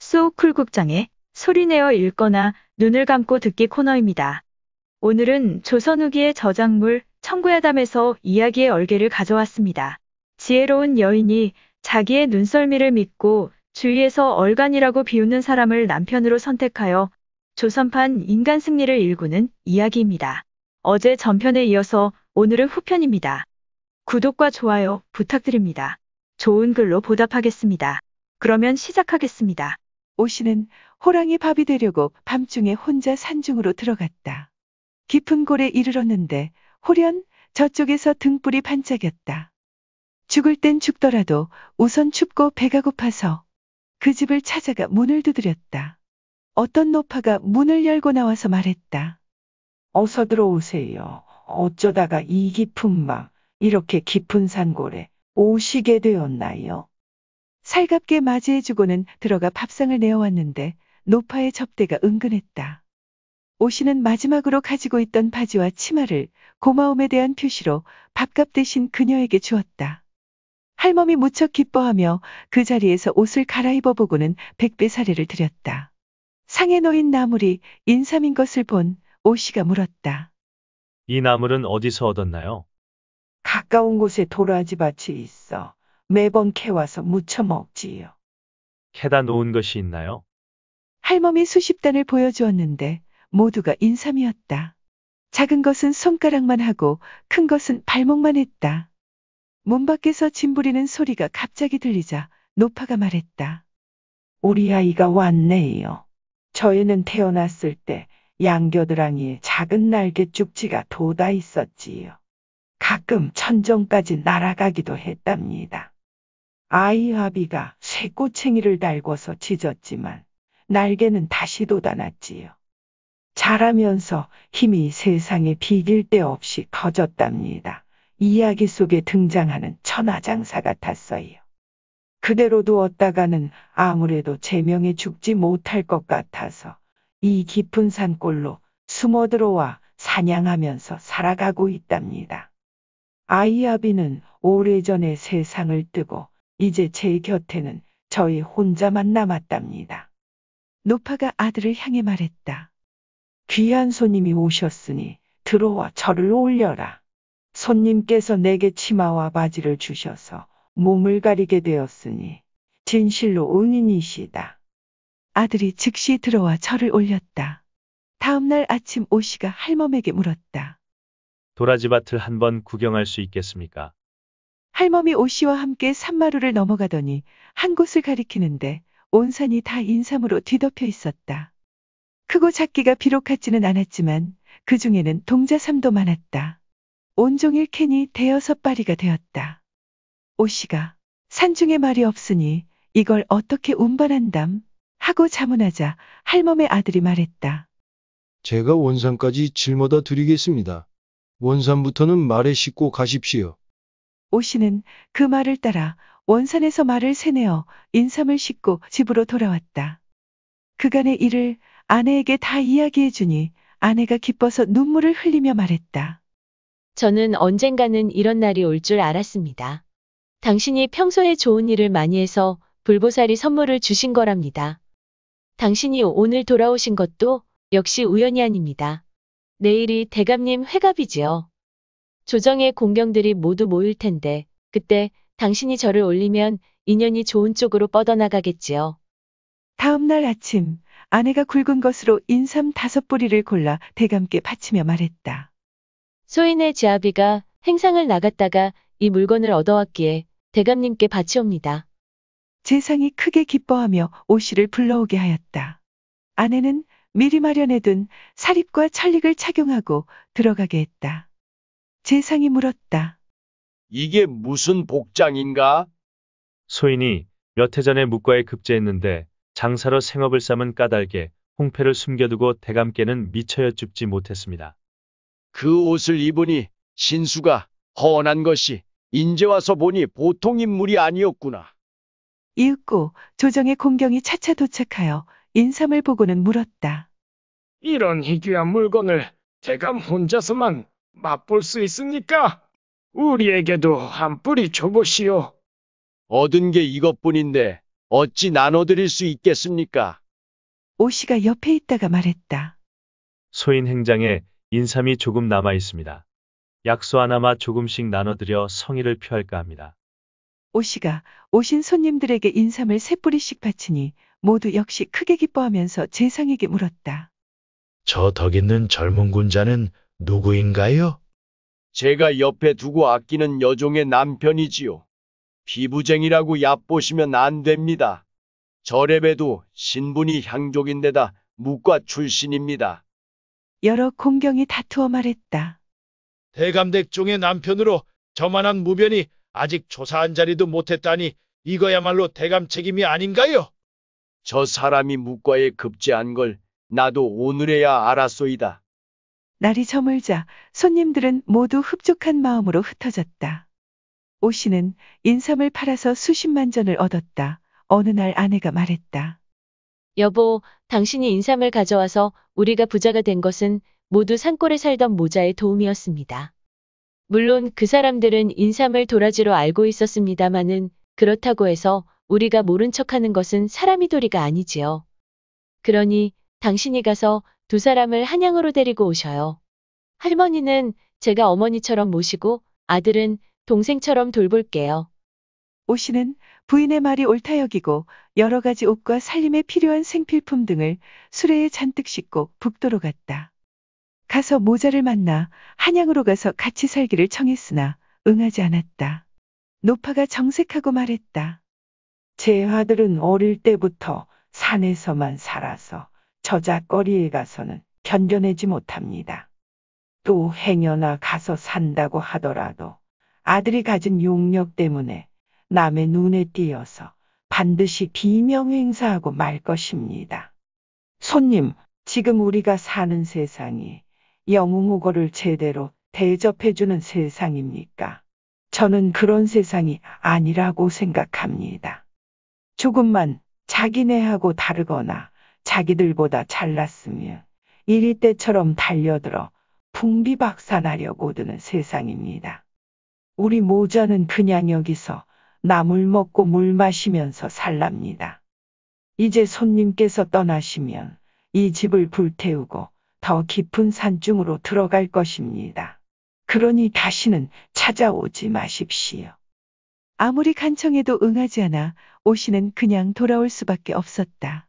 소쿨국장의 소리내어 읽거나 눈을 감고 듣기 코너입니다. 오늘은 조선 후기의 저작물 청구야담에서 이야기의 얼개를 가져왔습니다. 지혜로운 여인이 자기의 눈썰미를 믿고 주위에서 얼간이라고 비웃는 사람을 남편으로 선택하여 조선판 인간 승리를 일구는 이야기입니다. 어제 전편에 이어서 오늘은 후편입니다. 구독과 좋아요 부탁드립니다. 좋은 글로 보답하겠습니다. 그러면 시작하겠습니다. 오씨는 호랑이 밥이 되려고 밤중에 혼자 산중으로 들어갔다. 깊은 골에 이르렀는데 홀연 저쪽에서 등불이 반짝였다. 죽을 땐 죽더라도 우선 춥고 배가 고파서 그 집을 찾아가 문을 두드렸다. 어떤 노파가 문을 열고 나와서 말했다. 어서 들어오세요. 어쩌다가 이 깊은 밤, 이렇게 깊은 산골에 오시게 되었나요? 살갑게 맞이해주고는 들어가 밥상을 내어왔는데 노파의 접대가 은근했다. 오씨는 마지막으로 가지고 있던 바지와 치마를 고마움에 대한 표시로 밥값 대신 그녀에게 주었다. 할멈이 무척 기뻐하며 그 자리에서 옷을 갈아입어 보고는 백배 사례를 드렸다. 상에 놓인 나물이 인삼인 것을 본 오씨가 물었다. 이 나물은 어디서 얻었나요? 가까운 곳에 도라지 밭이 있어 매번 캐와서 무쳐 먹지요. 캐다 놓은 것이 있나요? 할멈이 수십 단을 보여주었는데 모두가 인삼이었다. 작은 것은 손가락만 하고 큰 것은 발목만 했다. 문 밖에서 짐 부리는 소리가 갑자기 들리자 노파가 말했다. 우리 아이가 왔네요. 저희는 태어났을 때 양겨드랑이에 작은 날개 쭉지가 돋아 있었지요. 가끔 천정까지 날아가기도 했답니다. 아이 아비가 쇠꼬챙이를 달궈서 짖었지만 날개는 다시 돋아났지요. 자라면서 힘이 세상에 비길 데 없이 커졌답니다. 이야기 속에 등장하는 천하장사 같았어요. 그대로 두었다가는 아무래도 제명에 죽지 못할 것 같아서 이 깊은 산골로 숨어 들어와 사냥하면서 살아가고 있답니다. 아이아비는 오래전에 세상을 뜨고 이제 제 곁에는 저희 혼자만 남았답니다. 노파가 아들을 향해 말했다. 귀한 손님이 오셨으니 들어와 절을 올려라. 손님께서 내게 치마와 바지를 주셔서 몸을 가리게 되었으니 진실로 은인이시다. 아들이 즉시 들어와 절을 올렸다. 다음날 아침 오씨가 할멈에게 물었다. 도라지밭을 한번 구경할 수 있겠습니까? 할멈이 오씨와 함께 산마루를 넘어가더니 한 곳을 가리키는데 온 산이 다 인삼으로 뒤덮여 있었다. 크고 작기가 비록 같지는 않았지만 그 중에는 동자삼도 많았다. 온종일 캐니 대여섯 바리가 되었다. 오씨가 산중에 말이 없으니 이걸 어떻게 운반한담? 하고 자문하자 할멈의 아들이 말했다. 제가 원산까지 짊어다 드리겠습니다. 원산부터는 말에 싣고 가십시오. 오씨는 그 말을 따라 원산에서 말을 세내어 인삼을 싣고 집으로 돌아왔다. 그간의 일을 아내에게 다 이야기해 주니 아내가 기뻐서 눈물을 흘리며 말했다. 저는 언젠가는 이런 날이 올 줄 알았습니다. 당신이 평소에 좋은 일을 많이 해서 불보살이 선물을 주신 거랍니다. 당신이 오늘 돌아오신 것도 역시 우연이 아닙니다. 내일이 대감님 회갑이지요. 조정의 공경들이 모두 모일 텐데 그때 당신이 절을 올리면 인연이 좋은 쪽으로 뻗어나가겠지요. 다음 날 아침 아내가 굵은 것으로 인삼 5뿌리를 골라 대감께 바치며 말했다. 소인의 지아비가 행상을 나갔다가 이 물건을 얻어왔기에 대감님께 바치옵니다. 재상이 크게 기뻐하며 오씨를 불러오게 하였다. 아내는 미리 마련해둔 사립과 천릭을 착용하고 들어가게 했다. 재상이 물었다. 이게 무슨 복장인가? 소인이 몇 해 전에 묵과에 급제했는데 장사로 생업을 삼은 까닭에 홍패를 숨겨두고 대감께는 미처 여쭙지 못했습니다. 그 옷을 입으니 신수가 훤한 것이 인제 와서 보니 보통 인물이 아니었구나. 이윽고 조정의 공경이 차차 도착하여 인삼을 보고는 물었다. 이런 희귀한 물건을 대감 혼자서만 맛볼 수 있습니까? 우리에게도 한 뿌리 줘보시오. 얻은 게 이것뿐인데 어찌 나눠드릴 수 있겠습니까? 오 씨가 옆에 있다가 말했다. 소인 행장에 인삼이 조금 남아 있습니다. 약수 하나마 조금씩 나눠드려 성의를 표할까 합니다. 오 씨가 오신 손님들에게 인삼을 3뿌리씩 바치니 모두 역시 크게 기뻐하면서 재상에게 물었다. 저 덕 있는 젊은 군자는 누구인가요? 제가 옆에 두고 아끼는 여종의 남편이지요. 피부쟁이라고 얕보시면 안 됩니다. 저래봬도 신분이 향족인데다 무과 출신입니다. 여러 공경이 다투어 말했다. 대감댁종의 남편으로 저만한 무변이 아직 조사한 자리도 못했다니 이거야말로 대감 책임이 아닌가요? 저 사람이 무과에 급제한 걸 나도 오늘에야 알았소이다. 날이 저물자 손님들은 모두 흡족한 마음으로 흩어졌다. 오 씨는 인삼을 팔아서 수십만 전을 얻었다. 어느 날 아내가 말했다. 여보, 당신이 인삼을 가져와서 우리가 부자가 된 것은 모두 산골에 살던 모자의 도움이었습니다. 물론 그 사람들은 인삼을 도라지로 알고 있었습니다마는 그렇다고 해서 우리가 모른 척하는 것은 사람이 도리가 아니지요. 그러니 당신이 가서 두 사람을 한양으로 데리고 오셔요. 할머니는 제가 어머니처럼 모시고 아들은 동생처럼 돌볼게요. 오 씨는 부인의 말이 옳다 여기고 여러 가지 옷과 살림에 필요한 생필품 등을 수레에 잔뜩 싣고 북도로 갔다. 가서 모자를 만나 한양으로 가서 같이 살기를 청했으나 응하지 않았다. 노파가 정색하고 말했다. 제 아들은 어릴 때부터 산에서만 살아서 저잣거리에 가서는 견뎌내지 못합니다. 또 행여나 가서 산다고 하더라도 아들이 가진 용력 때문에 남의 눈에 띄어서 반드시 비명행사하고 말 것입니다. 손님, 지금 우리가 사는 세상이 영웅호거를 제대로 대접해주는 세상입니까? 저는 그런 세상이 아니라고 생각합니다. 조금만 자기네하고 다르거나 자기들보다 잘났으면 이리 때처럼 달려들어 풍비박산하려고 드는 세상입니다. 우리 모자는 그냥 여기서 나물 먹고 물 마시면서 살랍니다. 이제 손님께서 떠나시면 이 집을 불태우고 더 깊은 산중으로 들어갈 것입니다. 그러니 다시는 찾아오지 마십시오. 아무리 간청해도 응하지 않아 오 씨는 그냥 돌아올 수밖에 없었다.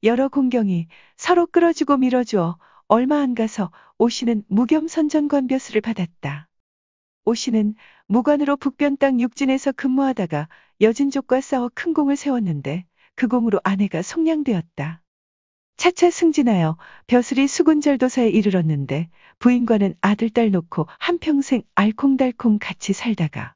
여러 공경이 서로 끌어주고 밀어주어 얼마 안 가서 오 씨는 무겸선전관 벼슬을 받았다. 오 씨는 무관으로 북변 땅 육진에서 근무하다가 여진족과 싸워 큰 공을 세웠는데 그 공으로 아내가 속량되었다. 차차 승진하여 벼슬이 수군절도사에 이르렀는데 부인과는 아들 딸 놓고 한평생 알콩달콩 같이 살다가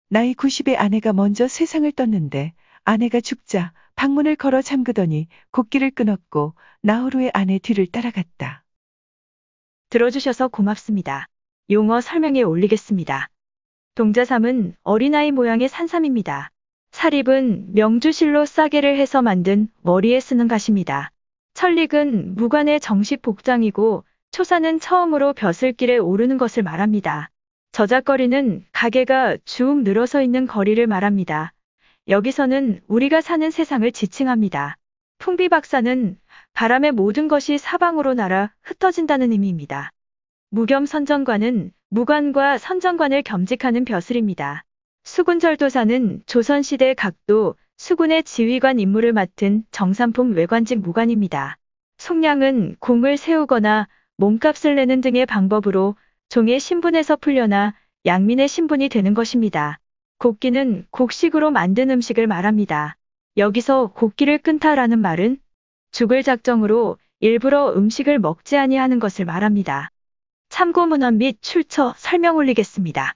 나이 90의 아내가 먼저 세상을 떴는데 아내가 죽자 방문을 걸어 잠그더니 곡기를 끊었고 나흘 후에 아내 뒤를 따라갔다. 들어주셔서 고맙습니다. 용어 설명에 올리겠습니다. 동자삼은 어린아이 모양의 산삼입니다. 사립은 명주실로 싸개를 해서 만든 머리에 쓰는 갓입니다. 천릭은 무관의 정식 복장이고 초사는 처음으로 벼슬길에 오르는 것을 말합니다. 저잣거리는 가게가 쭉 늘어서 있는 거리를 말합니다. 여기서는 우리가 사는 세상을 지칭합니다. 풍비박산은 바람의 모든 것이 사방으로 날아 흩어진다는 의미입니다. 무겸선전관은 무관과 선전관을 겸직하는 벼슬입니다. 수군절도사는 조선시대 각도 수군의 지휘관 임무를 맡은 정삼품 외관직 무관입니다. 속량은 공을 세우거나 몸값을 내는 등의 방법으로 종의 신분에서 풀려나 양민의 신분이 되는 것입니다. 곡기는 곡식으로 만든 음식을 말합니다. 여기서 곡기를 끊다라는 말은 죽을 작정으로 일부러 음식을 먹지 아니하는 것을 말합니다. 참고 문헌 및 출처 설명 올리겠습니다.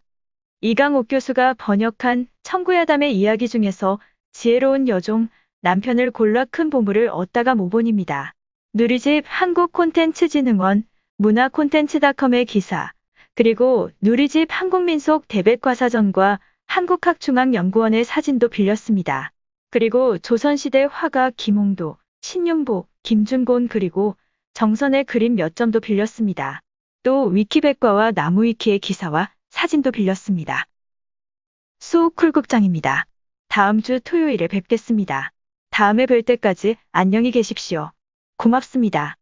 이강옥 교수가 번역한 청구야담의 이야기 중에서 지혜로운 여종, 남편을 골라 큰 보물을 얻다가 모본입니다. 누리집 한국콘텐츠진흥원, 문화콘텐츠닷컴의 기사, 그리고 누리집 한국민속 대백과사전과 한국학중앙연구원의 사진도 빌렸습니다. 그리고 조선시대 화가 김홍도, 신윤복, 김준곤 그리고 정선의 그림 몇 점도 빌렸습니다. 또 위키백과와 나무위키의 기사와 사진도 빌렸습니다. 수호쿨극장입니다. 다음 주 토요일에 뵙겠습니다. 다음에 뵐 때까지 안녕히 계십시오. 고맙습니다.